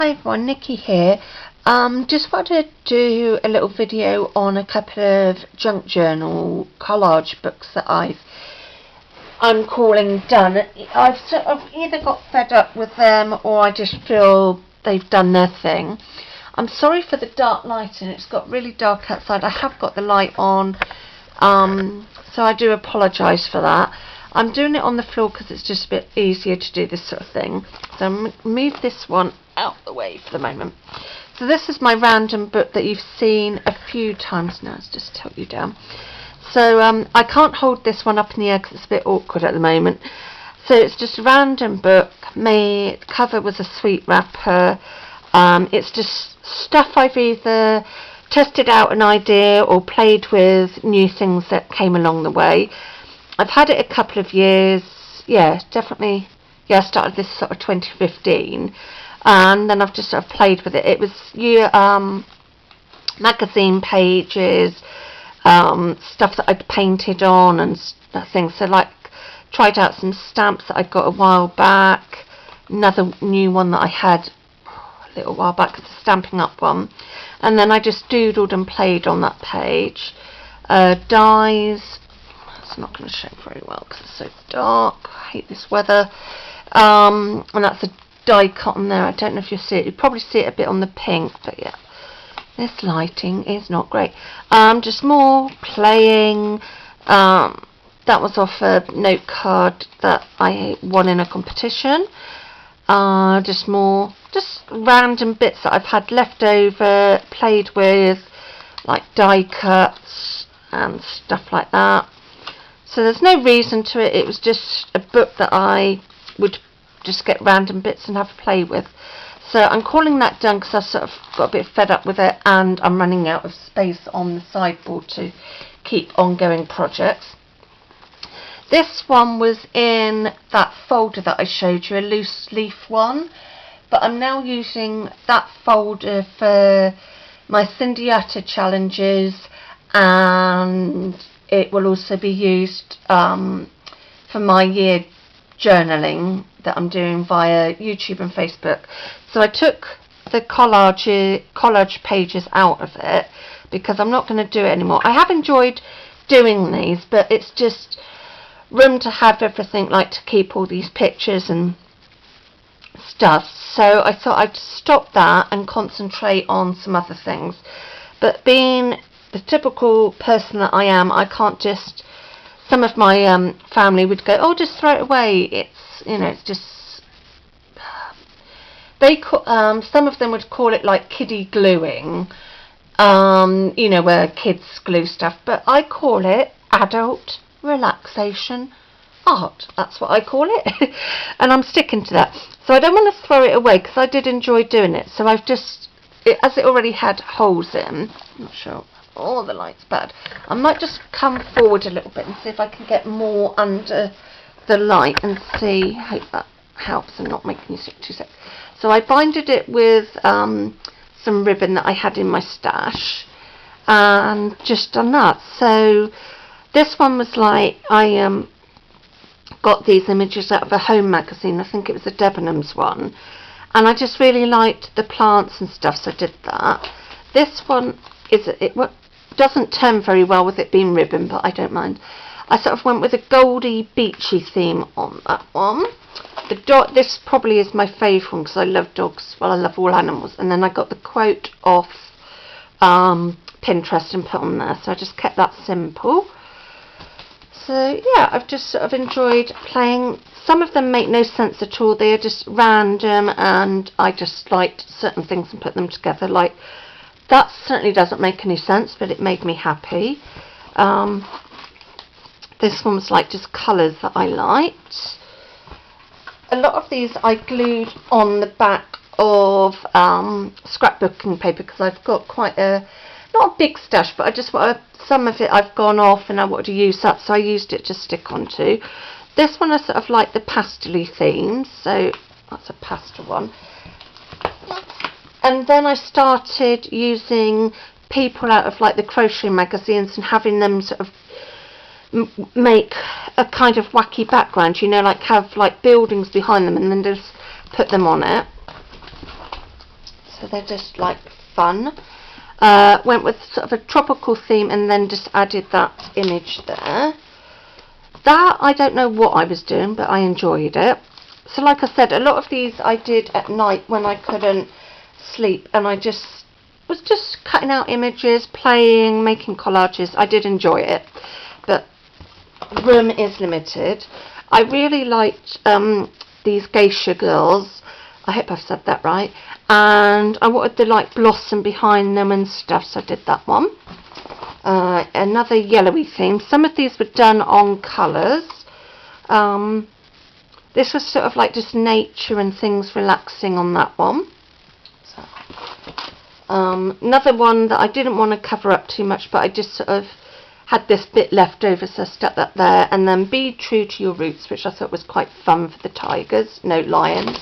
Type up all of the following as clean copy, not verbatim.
Hi everyone, Nicky here. Just wanted to do a little video on a couple of junk journal collage books that I'm calling done. I've sort of either got fed up with them or I just feel they've done their thing. I'm sorry for the dark lighting, it's got really dark outside. I have got the light on, so I do apologise for that. I'm doing it on the floor because it's just a bit easier to do this sort of thing. So I'm move this one out the way for the moment. So this is my random book that you've seen a few times now. Let's just tilt you down. So I can't hold this one up in the air because it's a bit awkward at the moment. So it's just a random book. The cover was a sweet wrapper. It's just stuff I've either tested out an idea or played with new things that came along the way. I've had it a couple of years, definitely, I started this sort of 2015, and then I've just sort of played with it. It was magazine pages, stuff that I'd painted on and things, so like tried out some stamps that I got a while back, another new one that I had a little while back, it's a Stampin' Up one, and then I just doodled and played on that page. Dies. It's not going to show very well because it's so dark. I hate this weather. And that's a die cotton there. I don't know if you'll see it. You probably see it a bit on the pink, but yeah, this lighting is not great. Just more playing. That was off a note card that I won in a competition. Just random bits that I've had left over, played with, like die cuts and stuff like that. So there's no reason to it, it was just a book that I would just get random bits and have a play with. So I'm calling that done because I've sort of got a bit fed up with it and I'm running out of space on the sideboard to keep ongoing projects. This one was in that folder that I showed you, a loose leaf one, but I'm now using that folder for my Cindyetta challenges, and it will also be used for my year journaling that I'm doing via YouTube and Facebook. So I took the collage pages out of it because I'm not going to do it anymore. I have enjoyed doing these, but it's just room to have everything, like to keep all these pictures and stuff. So I thought I'd stop that and concentrate on some other things. But being the typical person that I am, I can't just, some of my family would go, oh, just throw it away, it's just, some of them would call it like kiddie gluing, where kids glue stuff, but I call it adult relaxation art. That's what I call it. And I'm sticking to that. So I don't want to throw it away because I did enjoy doing it. So I've just, as it already had holes in, I'm not sure. Oh, the light's bad. I might just come forward a little bit and see if I can get more under the light and see. I hope that helps and not making you sick too sick. So I binded it with some ribbon that I had in my stash and just done that. So this one was like, I got these images out of a home magazine. I think it was a Debenhams one, and I just really liked the plants and stuff, so I did that. This one doesn't turn very well with it being ribbon, but I don't mind. I sort of went with a goldy beachy theme on that one. This probably is my favourite one because I love dogs. Well, I love all animals. And then I got the quote off Pinterest and put on there, so I just kept that simple. So yeah, I've just sort of enjoyed playing. Some of them make no sense at all. They are just random, and I just liked certain things and put them together. Like, that certainly doesn't make any sense, but it made me happy. This one was like just colours that I liked. A lot of these I glued on the back of scrapbooking paper because I've got quite a, not a big stash, but I just want some of it I've gone off and I wanted to use that, so I used it to stick onto. This one I sort of like the pastel-y themes, so that's a pastel one. And then I started using people out of like the crochet magazines and having them sort of make a kind of wacky background, like have like buildings behind them and then just put them on it. so they're just like fun. Went with sort of a tropical theme and then just added that image there. That, I don't know what I was doing, but I enjoyed it. So like I said, a lot of these I did at night when I couldn't sleep, and I was just cutting out images, playing, making collages. I did enjoy it, but room is limited. I really liked these geisha girls. I hope I've said that right. And I wanted the like blossom behind them and stuff, so I did that one. Another yellowy theme. Some of these were done on colours. This was sort of like just nature and things relaxing on that one. So, another one that I didn't want to cover up too much, but I just sort of had this bit left over, so I stuck that there. And then Be True to Your Roots, which I thought was quite fun for the tigers, no lions.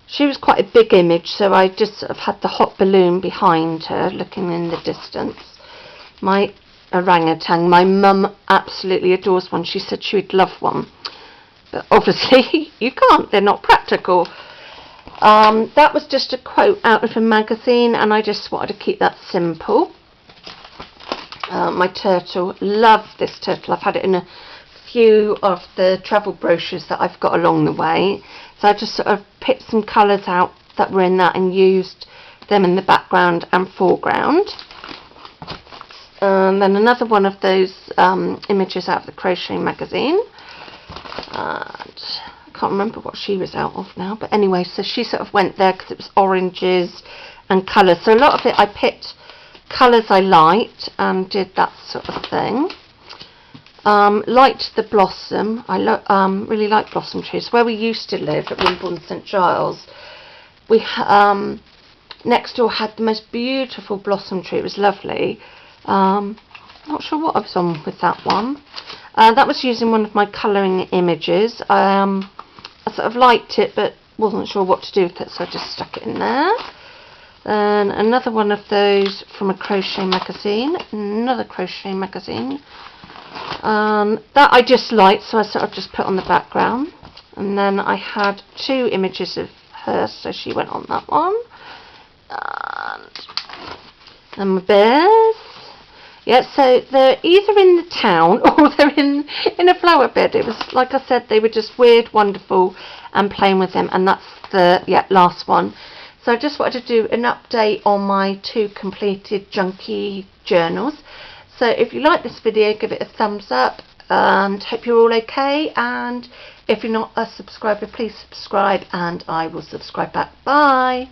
She was quite a big image, so I just sort of had the hot balloon behind her looking in the distance. My orangutan, my mum absolutely adores one. She said she would love one, but obviously you can't, they're not practical. That was just a quote out of a magazine, and I just wanted to keep that simple. My turtle, love this turtle. I've had it in a few of the travel brochures that I've got along the way, so I just sort of picked some colours out that were in that and used them in the background and foreground. And then another one of those images out of the crochet magazine, and I can't remember what she was out of now, but anyway, so she sort of went there because it was oranges and colours, so a lot of it I picked colours I liked and did that sort of thing. Liked the blossom. I really like blossom trees. Where we used to live at Wimbledon St Giles, we next door had the most beautiful blossom tree. It was lovely. Not sure what I was on with that one. That was using one of my colouring images. I sort of liked it, but wasn't sure what to do with it, so I just stuck it in there. Then another one of those from a crochet magazine. Another crochet magazine. That I just liked, so I sort of just put on the background. And then I had two images of her, so she went on that one. And my bears. Yeah, so they're either in the town or they're in a flower bed. It was, like I said, they were just weird, wonderful, and playing with them. And that's the last one. So I just wanted to do an update on my 2 completed junkie journals. So if you like this video, give it a thumbs up, and hope you're all okay. And if you're not a subscriber, please subscribe, and I will subscribe back. Bye.